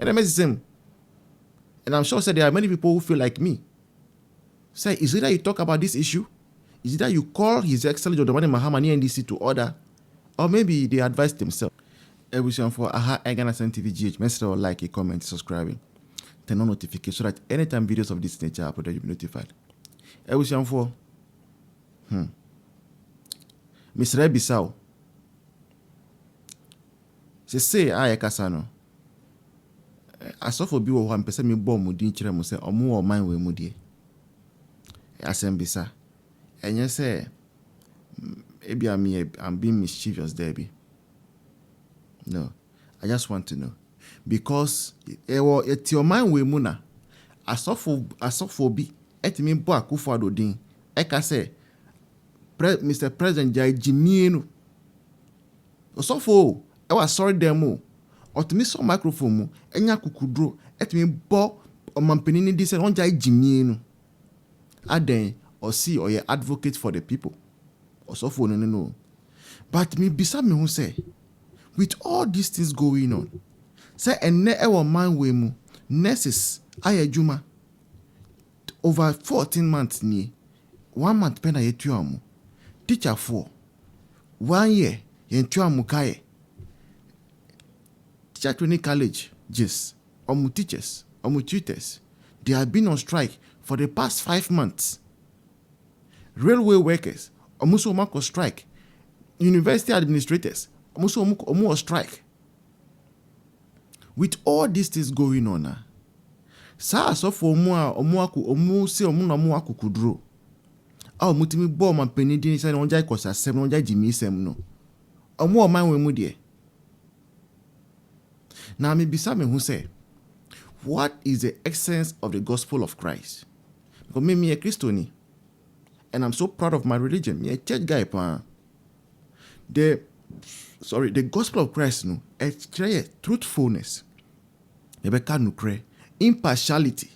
And I message him. And I'm sure there are many people who feel like me. Say, is it that you talk about this issue? Is it that you call His Excellency John Dramani Mahama and NDC to order? Or maybe they advise themselves. Everyone for AHA Ghana TV GH. Make sure like, a comment, subscribing, turn on notifications so that anytime videos of this nature are uploaded, you'll be notified. Everyone for Mr. Bissau. Say I Kasano. Asofo bi wo ho ampese me bom din kire mo se omo wo man we mu die. Asembisa. Enye se I'm being mischievous there be. No. I just want to know. Because it's your mind we mu na. Asofo bi etimi bo Akufo Addo din. Eka se Mr. President jai jimie no. Osofo I was sorry demo. Otimi so microphone mu enya kukudro etimi bo omampeni di se onja jimie no. Aden or see or your advocate for the people. Osofo no. But me bisa me who say with all these things going on, say ene ewo man we mu nurses ayejuma over 14 months ni 1 month pena yetu amu teacher 4 1 year yentu amu kaye teacher training college just omu teachers omu tutors they have been on strike for the past 5 months. Railway workers omuso omako strike, university administrators omuso omu strike. With all these things going on, sa so for omu se omu na omu akukudro. A omutimi bo mampeni din se onja ikosa 7 onja jimi 7 no. Omu o man we mu de. Now me bisa me who say, what is the essence of the gospel of Christ? Because me a Christian, and I'm so proud of my religion. Me a church guy pa. The gospel of Christ no, it's truthfulness. Nebeka nukre, impartiality.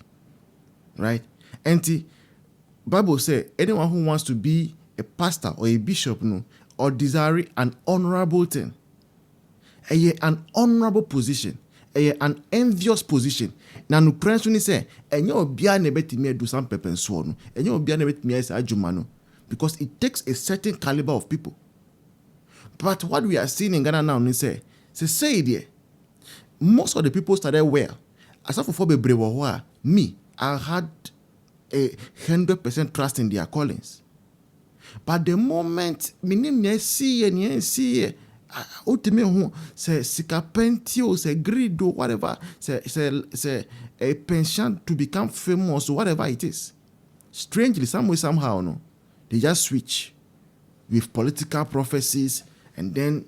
Right? And the Bible say anyone who wants to be a pastor or a bishop no, or desire an honorable thing, an honorable position, an envious position. Na no prince ni say enye obia na betimi do some pepper so no, enye obia na betimi esa adwuma no, because it takes a certain caliber of people. But what we are seeing in Ghana now is say there, most of the people started well. As for bebre me, I had 100% trust in their callings. But the moment me see ultimately say sikapentio, say greed or whatever, say a penchant to become famous or whatever it is. Strangely, somehow, no, they just switch with political prophecies and then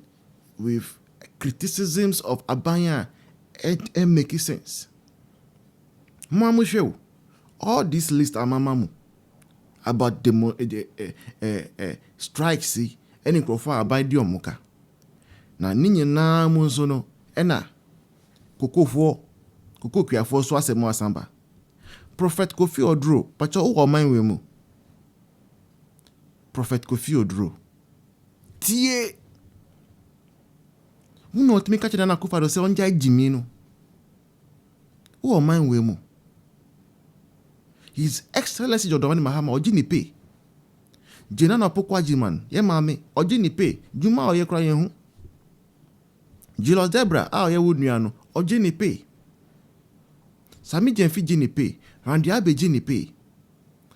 with criticisms of Abaya and making sense. Mamu show all this list amamamu about the strikes, see, any crofar by Diomuka. Na ninye na munzono ena koko kwiafo so asemo asamba. Prophet Kofi Oduro pacho uwa man we mu. Prophet Kofi Oduro tie uno otimi kache na Akufo Addo se onja jimi no. Uwa man we mu. His Excellency John Dramani Mahama ojini pay. Jena na pokwa jiman ye mame ojini pay juma o ye kra ye hu. Julius Debra ye would nuano ojini pay. Sami Jenfi jini pay. Randy Abe jini pay.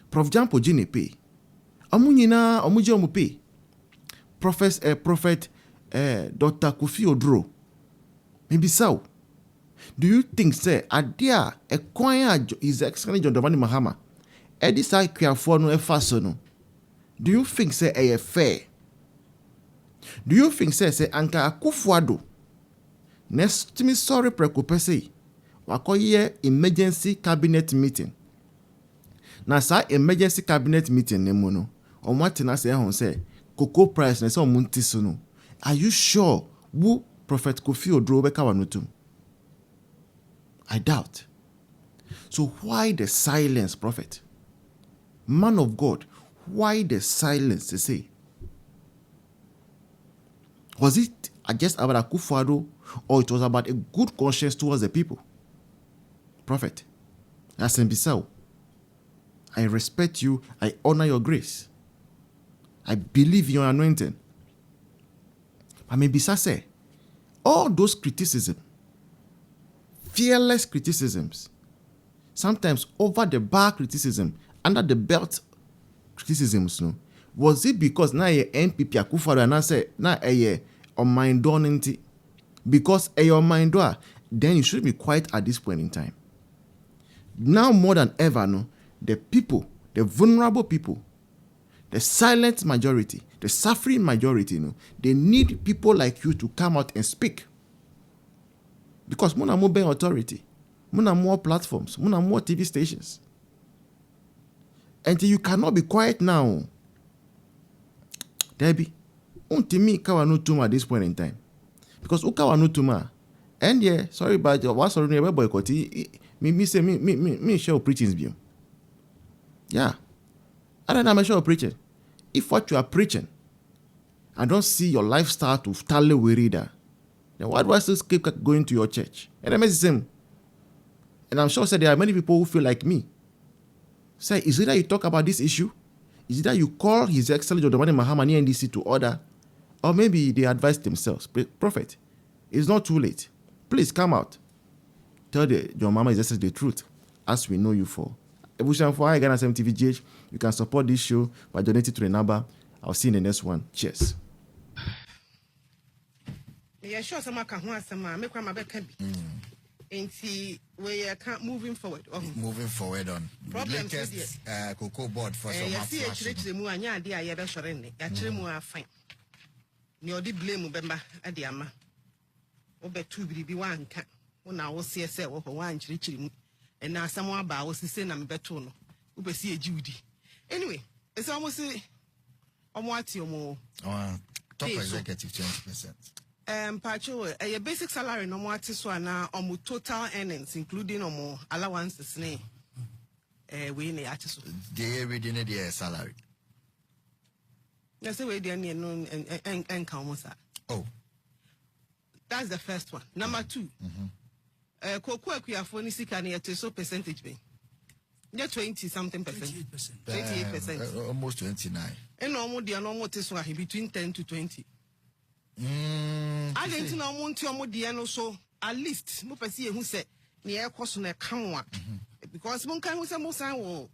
Prof Jampo jini pay. Amunyina omuji omu pay. Prophet Dr. Kofi Oduro. Maybe so. Do you think say adia ekwanya His Excellency John Dramani Mahama edisa kwiafo no efaso no? Do you think say fair? Do you think say anka Akufo Addo next me sorry prekopese wakoye emergency cabinet meeting? Na sa emergency cabinet meeting nemu no omwatena say hon say cocoa price na say omuntiso no. Are you sure who Prophet Kofi Oduro beka wanutum? I doubt. So why the silence, prophet? Man of God, why the silence, they say? Was it just about Akufo Addo, or it was about a good conscience towards the people? Prophet, Asembisao, I respect you. I honor your grace. I believe in your anointing. But maybe say, all those criticism, fearless criticisms, sometimes over the bar criticism, under the belt criticisms, no, was it because na ye NPP Akufo Addo and I say na ye on mind donenti? Because your mind door, then you should be quiet at this point in time. Now more than ever, no, the people, the vulnerable people, the silent majority, the suffering majority, no, they need people like you to come out and speak. Because muna more bear authority, muna more platforms, muna more TV stations. And you cannot be quiet now. Debbie, untimi kawa no tuma at this point in time. Because ukawa no tuma, and yeah, sorry, but what's sorry never boycott. Me share preaching's view. Yeah, I don't know. I'm sure preaching. If what you are preaching, I don't see your lifestyle to tally with reader, then why do I still keep going to your church? And I mess the same. And I'm sure there are many people who feel like me. Say, is it that you talk about this issue? Is it that you call His Excellency Dr. Mahamani NDC to order? Or maybe they advise themselves. Prophet, it's not too late. Please come out. Tell your mama is just the truth, as we know you for. Ebushan for Ghana TVGH, you can support this show by donating to the number. I'll see you in the next one. Cheers. Yeah, sure. Some can make my back. And see where can't moving forward. Moving forward on. Problems latest cocoa board for some see actually mu anya dia ya be shorene. Actually mu afine. Ni odi blame bemba adiama. Obetu biribi wanka. Una wo se se wo wan chirichiri mu. And now someone about was saying I'm better no. We see a Judy. Anyway, it's almost top executive 20%. Pacho, a basic salary no more so now total earnings, including allowances. We in the artist. They reading their salary. That's the way they're no and oh, that's the first one. Number two. Cocoa Kuafoni Sikani at so percentage be. Yeah, 20 something percent. 28%. Almost 29. And almost the normal Teswahi between 10 to 20. I didn't know Monty Modiano so at least Mupasi who said near Cosson a Kamwa. Because Monkan was a Mosan will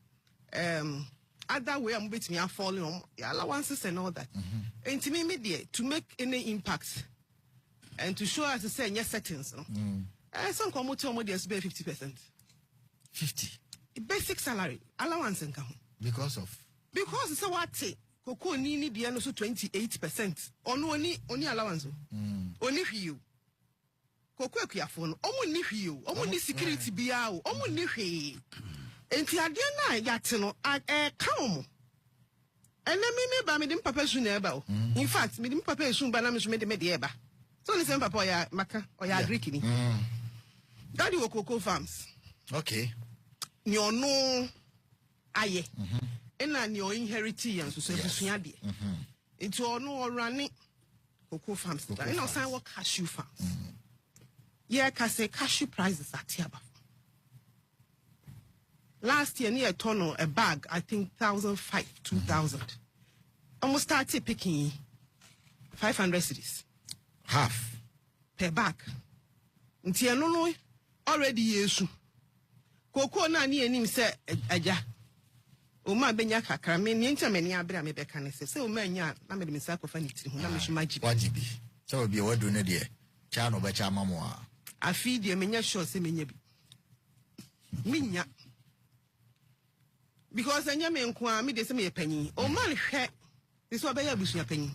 other way I'm betting me falling on allowances and all that. And to me media to make any impact and to show us to say yes settings. Some come to me there's 50%. 50. Basic salary allowance income. Because it's a what say Coco Nini the also 28%. Only allowance. Only for you. Coco Kiafon, only for you, only security be out, only he. And Tiadiana Yatino at a calm. And let me by me papa soon about. In fact, me papa soon by Namish made the mediaba. So listen, Papa ya Maka or ya drinking. Daddy will cocoa farms. okay. You know, aye. And your inheritance and so say, it's all no running cocoa farms. I know, sign what cashew farms. Yeah, can say cashew prices at Tiaba. Last year, near a ton of a bag, I think 1,500, 2,000. Almost started picking 500 cities. Half Per bag. Until no already yesu. Cocoa na ni enim se aja. O ma benya kakra me ni ntia mani abra me beka ne se o ma nya na me de misa kofa ni tiri ho na me hwema jibi. wajibi. So be what do ne de. Cha no be cha mamo a. Afi de menya sure se menya bi. Minya. Because anya me nko a me de se me panyin. O ma hwe. This wa be ya busu panyin.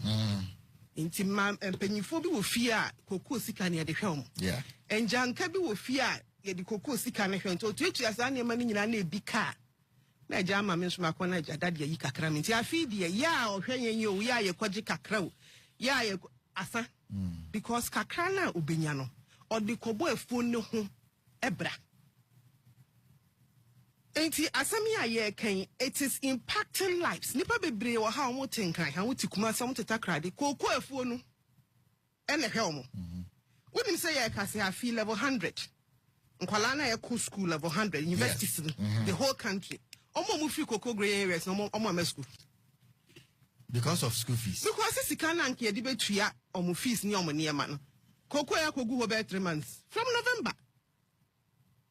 Inti ma panyinfo bi wo fie a cocoa sika ne de hwe Yeah. Enjanka bi wo fie a ye di cocoa sika ne hwe nto tuatua sa ne ma ne nyina na ebi ka na ja ma me nso makọ na ja dade yi kakra me nti afi de ya o hwe yen ye o ya ye kwaji kakra o ya ye asa because kakra na obenya no o de kobo efu ne ho ebra enti asami aye kan it is impacting lives nipa bebre wo ha o tenkan ha wo tikuma sam tetakra de cocoa efu no ene hwe o mo wonim say ye ka say afi level 100 nkwala na yɛ school level 100 universities the whole country omo free cocoa grey areas omo school because of school fees. Because sika na nke yɛde betua omo fees ni omo niema no cocoa ya kogu ho be 3 months from November.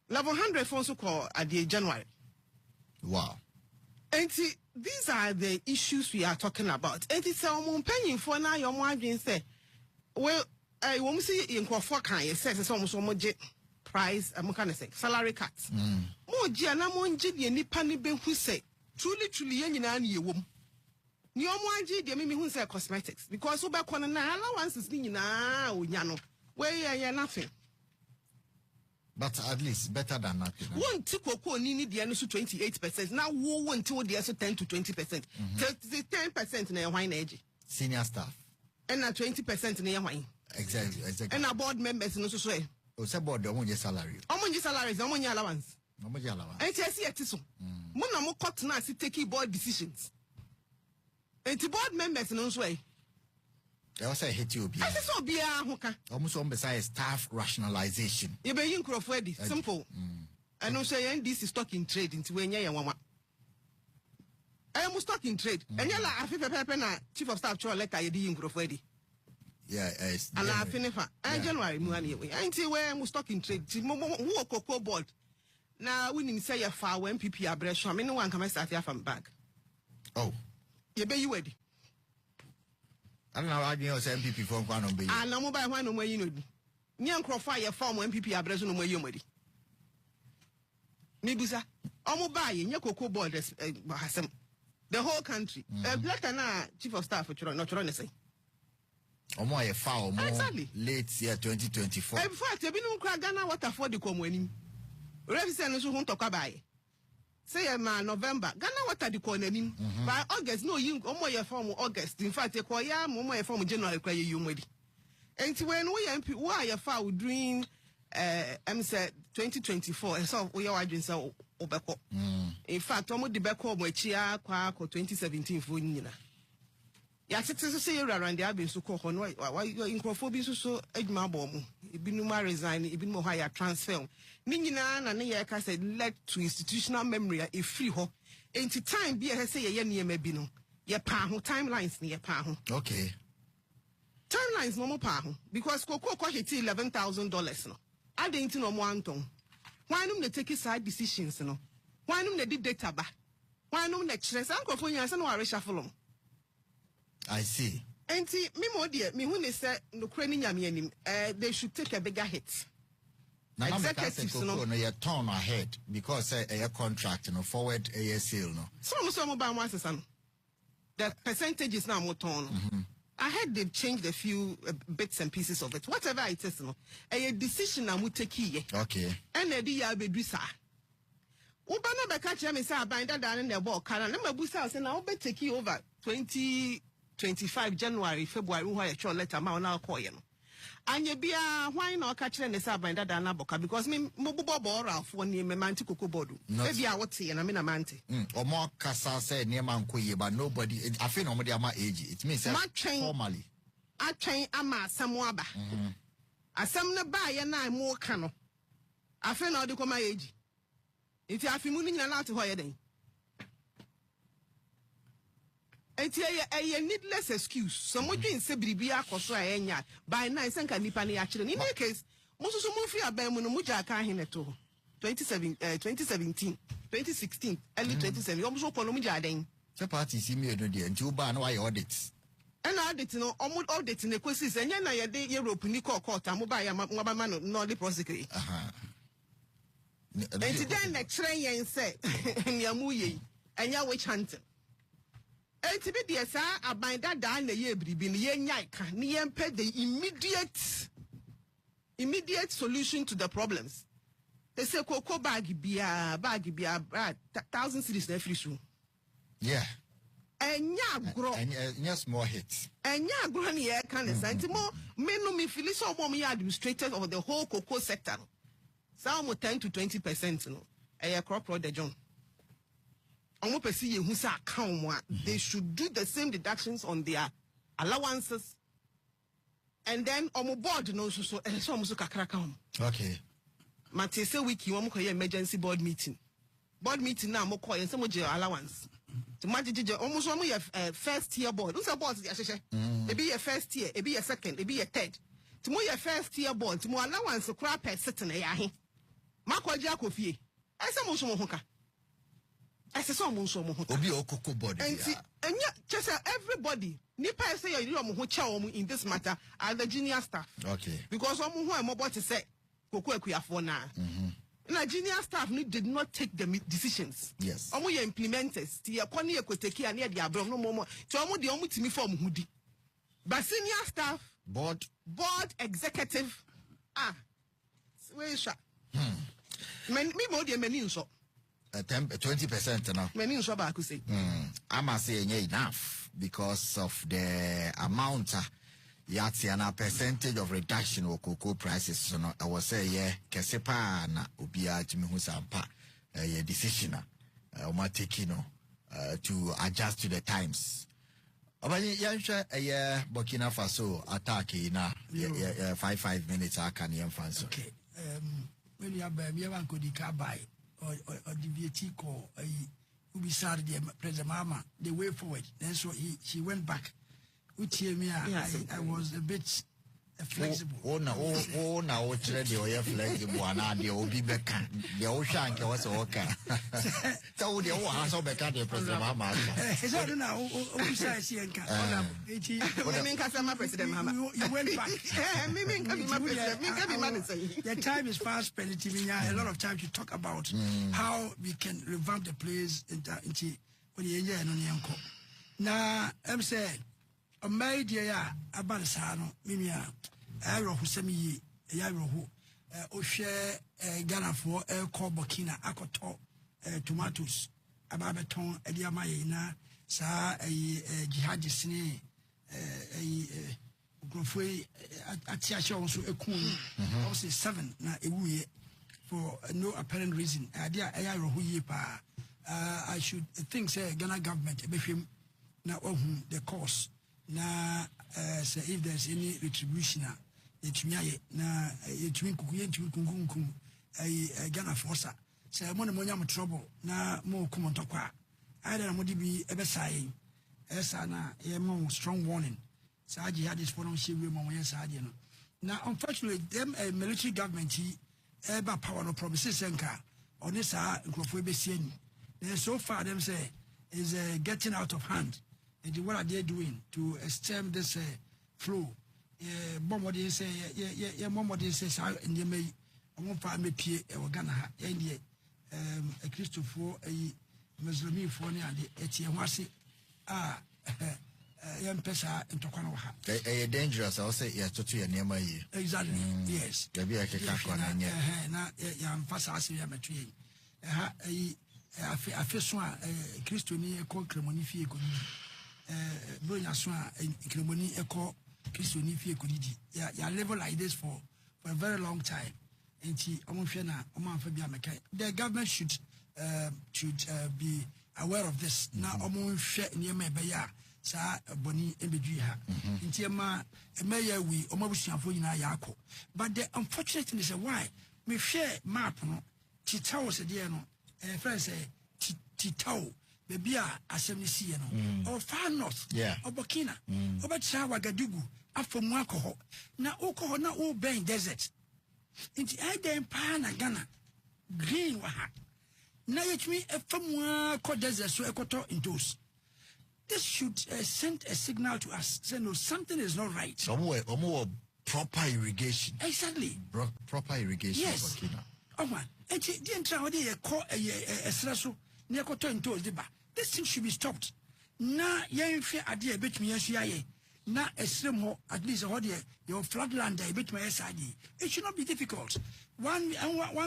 Level 100 for so called at the January. Wow. And see, these are the issues we are talking about. And it's a penny for now your margin say, well, I won't see in Kofoka, it says it's almost price, I'm going to say, salary cuts. More Gianna Monji, and Nipani Ben who say, truly, any woman. Ni omoaji de me hu say cosmetics because so back on na allowances ni na onyano where you nothing. But at least better than nothing. One cocoa ni de no so 28%. Now wo won't de so 10 to 20%. 10% na wine age. Senior staff. And na 20% na wine. Exactly. And our board members no so so. O say board de omo salary. Omo salaries, omo allowance. Omo allowance. And see etiso. Mo na mo cut na si take board decisions. And the board members no so way. They also hate you. I so be almost on beside staff rationalization. You be in Crawford simple. I know say this is stock in trade into when you want. I am stock in trade. And you like I na chief of staff cho letter you in Crawford. Yeah, it's and I finish January money. I ain't where I'm stock in trade. Who cocoa board. Now we need say your far when PP are breast. I mean no one can start here from back. Oh. You be you ready. I don't know how you say MPP from one on be. And no mobile one no more you know. Nyan crofire your farm when MPP address no more you ready. Mibusa. Omo buy your cocoa board the whole country. Letter na chief of staff for not trying to say. Omo a foul more exactly. Late year 2024. In fact, you been on Ghana what afford the community. Represent so won't talk about. Say November. Ghana water the corner by August. No, you your form August. In fact, you call ya more form January cry you ready. And when we MP why your file during say 2024 and so we are so obeko. In fact, almost the back home chia kwa 2017 for nina. Ya sisi say around the abin so call on why you in Crawford so edma bomb. Ibinuma resign, ibinuma higher transfer. Nina na ne yaka said led to institutional memory a free ho. Enti time be a say ye near maybe no. Ye pa ho timelines near pa ho. Okay. Timelines no more pa ho because Coco cost $11,000 no. I didn't know one ton. Why no they take side decisions no? Why no they did data ba? Why no they chess uncle for you and no reshuffle. I see. Enti me more dear, me when they say no craning yami they should take a bigger hit. Now executives no you turn ahead because a contract no forward a sale no. Some about one son. The percentage is now more torn. I heard they've changed a few bits and pieces of it. Whatever it is no. A decision I would take here. Okay. And the dia be drisa. Ubana be catch me say bind that down in the ball can na mabusa say na be take over 2025 January February who I letter ma na call you. Anya bia why na catch ne say bind that down boka because me mobubo bora for ni me manti cocoa board. Maybe I would and I mean a manti. Or more kasa say near man koye but nobody I feel nobody ama age. It means formally. I train ama samwaba. Asam na ba ya na mo kano. I feel now the my age. If you have moving a lot to hire then. It's a needless excuse. Some would say Bribia Kosoa by nice and canipani actually. In any case, most of the movie are by Muja Kahineto 2017, 2016, early 2017, almost Kolomija then. The party see me and you ban why audits. And audit no almost audit in the questions and then I day Europe Nico Court and mobile Mabamano, not the prosecutor. And then the train and say, Yamuye, and ya witch hunting. And to be the sir, I bind that down the year, be near pay the immediate solution to the problems. They say, Coco baggy be a 1,000 cities there free soon. Yeah. And ya grow, and yes, more hits. And ya granny air can assign more men no me feel so more administrators of the whole cocoa sector. Some 10 to 20%, no. A crop the John. They should do the same deductions on their allowances. And then on board no so almost okay. Mate say wiki one more emergency board meeting. Board meeting now more call and some of your allowance. To manage almost one your first year board. Who's a board? It be a first year, it be a second, it be a third. To more your first year board, to more allowance to crap per certain a Marco Jacofi. I say most hoka. I say so much Obi Okoko body. And just everybody. Nipa say you who chow in this matter are the junior staff. Okay. Because some who am about to say Koko Ekuafo na. Na junior staff did not take the decisions. Yes. Omo ye implementers. Ti ya kwani ekoteki ani de abro no momo. Ti omo de omo timi form hudi. But senior staff, board executive, where is that? Me more than many so. 20% now. Many so I could say. I must say enough because of the amount yatiana percentage of reduction of cocoa prices. So no, I was say kesepa na ubia jimi husampa decision to adjust to the times. Abanye yansha Burkina Faso attack na 5 minutes akani yemfanso. Okay. When you have one could buy or the VAT call Ubisar President Mama the way forward. Then so she went back. Which I was a bit flexible. Now already or flexible and the obi beka the ocean was okay. So the also beka the President Mama. President Mama. You went back. The time is fast spent. A lot of time to talk about how we can revamp the place into now I'm saying my dear Abansano, Mimia, Aero Husemi, Yaro, Oshe, Ghana for Air Burkina, Akoto, tomatoes, Ababeton, Ediamayena, Sa, a jihadist, a Grofwe, Atiasha also a coon, also 7, na a wee for no apparent reason. Idea Aero Huyepa. I should think, say, Ghana government, him now the cost. Na say if there's any retribution na yetumi kukunkum Ghana force say mo nyam trouble na mo kumontokwa either mo di bi ebesai esa na ye mo strong warning say jihadist for no shewe mo ye saade no na unfortunately them military government eba power no promises enka oni sa nkrofo ebesie ni so far them say is getting out of hand. And what are they doing to stem this flow? Bomb say, Mom says, in the May, I won't find me P. Ghana, and a Christopher, a Muslim for and the Etiawasi. Young Pesa and Tokanoha. A dangerous, I'll say, yes, to your name. Exactly, yes. There be a cacon, not young Passasi, I'm a tree. I feel so Christian, a call Cremonifi. Bring us in Cremoni echo Christian Kudidi. Yeah, level like this for a very long time. And the government should be aware of this. Now, near my baya, sa boni embedriha. Intiama, a mayor we almost for yako. But the unfortunate thing is why me share map no Titao said, and friends say Titao. Baby, assembly see or far north, or Burkina, or Bachawa Gadugu, after Mwako. Now, Oko, now, all Bain Desert. Into Ida Pana Ghana, green waha. Now, it me a from desert, so Equator in those. This should send a signal to us, say, no, something is not right. Somewhere, or more proper irrigation. Exactly. Proper irrigation. Yes. Burkina. Oh, man. And the entire day, a strasso. This thing should be stopped. Na yen fe ade a bit me yaye. Na esrem ho at least ho de your floodland a bit my side. It should not be difficult. One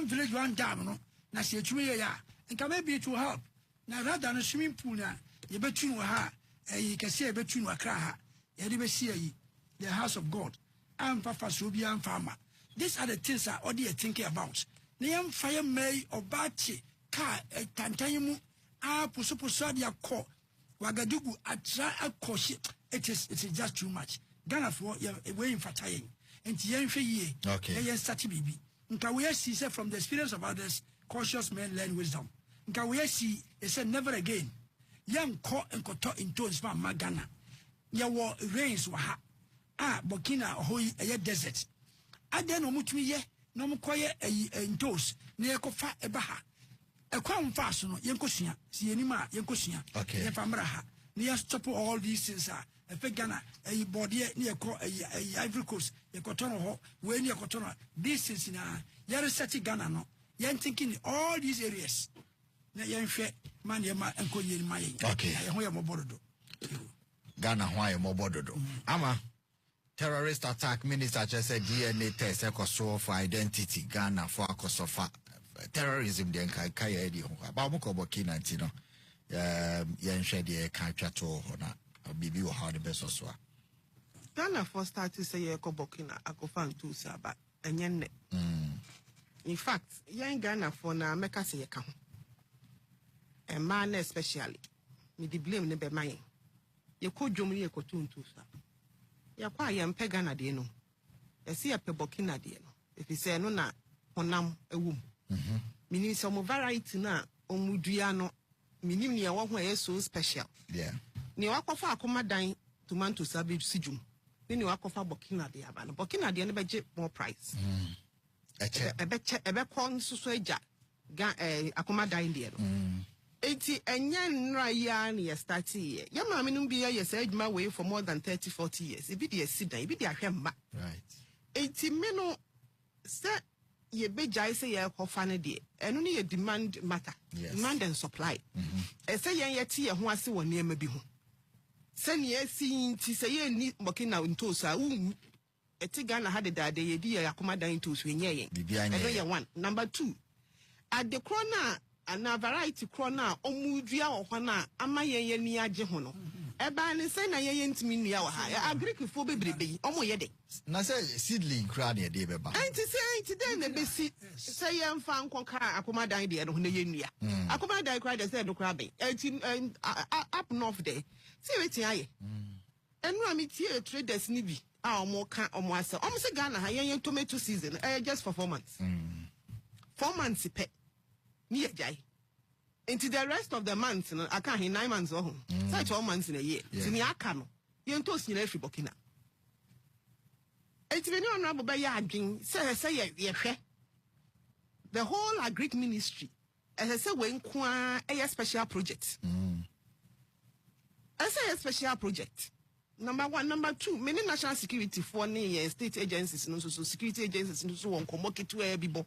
village, one dam no. Na se etumi ya. And maybe it will help. Na rather than a swimming pool na ye between ha you can see a between Accra ha. Ye see the house of God. Am papa sobia am farmer. These are the things that all they are thinking about. Name fire may or bachi. Car a tantayimu puso dia ko Wagadugu atra akoshi. It is just too much. Ghana for way in fatayin and yenhwe ye. Okay. Yen start bibi. Nka we see say from the experience of others, cautious men learn wisdom. Nka we see they said never again. Young caught and got in tones from Magana. Ya war rains were ha. Burkina hoi a desert. I then no much me ye, no more quiet a toast near Kofa a baha. A crown fasten, Yankosia, see any ma, Yankosia, okay, Famraha. Near stop all these things are a pegana, a body near a Ivory Coast, a cotono, where near cotono. This is in a Yarasati Ghana, no. Yan thinking all these areas. Na yan hwe man ye ma enko ye ma ye. Okay. Ya ho ye mobododo. Ghana ho ye mobododo. Ama terrorist attack minister just said DNA test ekoso for identity Ghana for akoso for terrorism den kai edi ho. Ba mo ko Burkina ntino. Yan hwe de kan twato ho na bibi wo ha de beso so a. Ghana for start to say ko Burkina akofa ntu sa ba enye ne. In fact, yan Ghana for na America say ka ho. A man especially, me the blame ne be man. Ye ko dwom ye ko tuntu sa. Ya kwa ye mpe Ghana de no. Ye se ye pe Burkina de no. If you say no na honam ewum. Meaning some variety na omudua no. Minim ne wo ho ye so special. Yeah. Ne wakofa akoma dan tomato sabi sijum. Ne wakofa Burkina de aba no. Burkina de no be je more price. Ebe kon so eja ga akoma dan de no. Eti enya nra ya na ye start ye. Ya ma menum bi ye say adwuma we for more than 30-40 years. Ebi de sidan, ebi de ahwe mba. Right. Eti me no se ye bejai say ye kofa ne de. Eno ne ye demand matter. Yes. Demand and supply. Say yen ye ti ye ho ase wo ne bi ho. Se ne ye si nti say ye ni Burkina nto so a eti Ghana had the day ye di ye akoma dan to so nye yen. Ebe ye one. Number 2. At the corner and a variety crona omudua ohwana ama yen ni agye ho no eba ne say na yen ntimi nua wa ha agrikifo bebrebe omo ye de Na say seedling kra na de beba enti say enti den na besi say yen fa nkoka akoma dan de no ho na yen nua akoma dan kra de say no kra be enti up north there say wetin aye enu amiti traders ni bi a omo ka omo ase omo say Ghana ha yen tomato season just for 4 months 4 months pe ni jai into the rest of the months no aka he 9 months oh say 12 months in a year so ni aka no ye nto snyina afi Burkina enti be ni honorable be ya adwen say ye hwe the whole agric ministry as say we nko a special project as a special project. Number 1, number 2, many national security for state agencies no so security agencies no so won komoke to bibo.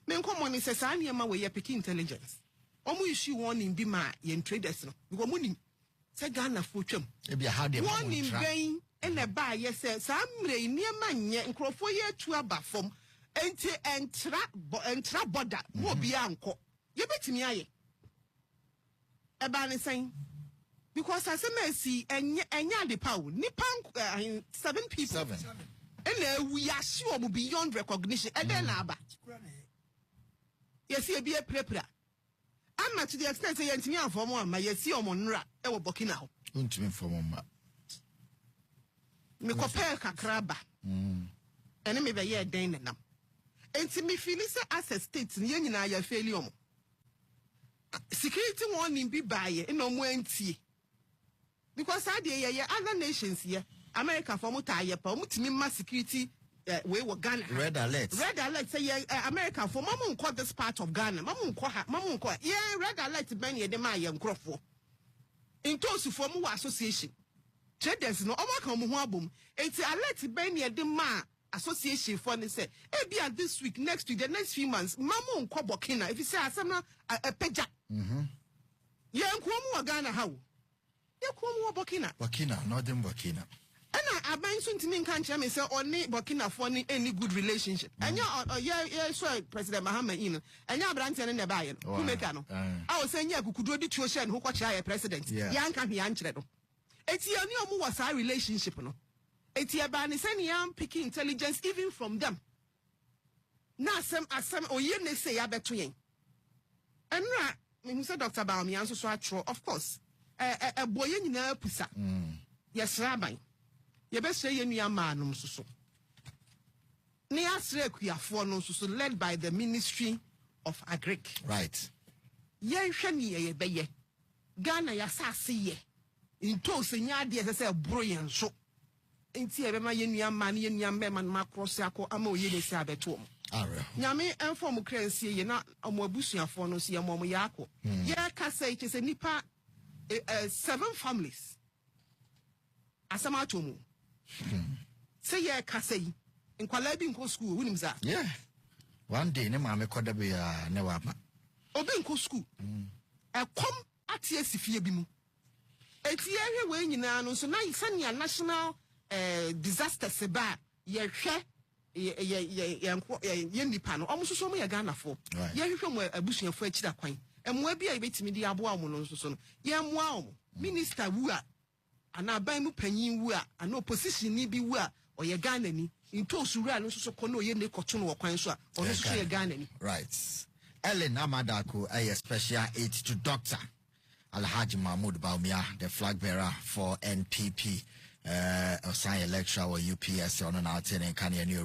Men come say say anyama we pick intelligence. Omo issue warning bi ma ye traders no. Because money say Ghana for twam. E be how dey warning vein and e ba ye say samre niema nye nkrofo ye tu aba fom. Enti entra border mo bia anko. Ye betimi aye. E ba ne say because I say mercy enya de power nipa 7 people 7 and we are sure beyond recognition and then aba yes e be a prepra am to the extent say yentimi afom am yes e omonra e wo Burkina ho untimi fom ma me kopel kakraba ene me be ye den nenam enti me feel say as a state ne nyina ya failure security warning bi baye e no mo antie. Because I dey other nations here, America for mutaye pa mutimi ma security we were Ghana. Red alert say America for mamu nko this part of Ghana. Mamu nko yeah red alert ben ye de ma ye nkrofo. Into su for mu association. Traders no omo kan mu ho abom. Enti alert ben ye de ma association for ne say e bia this week next week the next few months mamu nko Burkina if you say asama a peja. Ye nko mu Ghana how Burkina, northern Burkina. And I bind soon to me can't me say only Burkina for any good relationship. And yeah, so President Mahama in and ya branch and never who make no. I was saying yeah, who could do the tuition who watch president. Yan can be answered. It's your new was our relationship no. It's your ban is any young picking intelligence even from them. Now some or you say I bet to and who said Dr. Baumi answer so true, of course. A boy in a pusa. Yes, Rabbi. You best say you are man, so. ne asre akuafo no so led by the Ministry of Agric. Right. Yen hwe ne ye beye. Ghana ya sase ye. Into se nya de se bro yen so. Enti e be ma yenua ma ne yenua mema na cross akọ ama oye ne se abeto mo. Are. Nyame enfo kransie ye na omo abusuafo no so ye mo ya akọ. Ye ka say it is a nipa 7 families. Asama to mu. Say ye ka say nkwala bi nko school wunim za. Yeah. One day ne ma me koda be ne wa ma. Obi nko school. Kom atie sifie bi mu. Eti ehwe we nyina no so na sania national disaster seba ye hwe ye nipa no omo soso mo ye Ghana fo ye hwehwe mo abusuafo akira kwan emwa bi a yebetimi di abo amu no soso no ye mwa omo minister wu a ana ban mu panyin wu a ana opposition ni bi wu a oye Ghana ni into osura no soso ko no ye ne koto no kwan so a ono soso ye Ghana ni. Right. Ellen Amadako, a special aid to Dr. Alhaji Mahmoud Baumia, the flag bearer for NPP, Osai lecturer or UPS on an outing in Kanye New.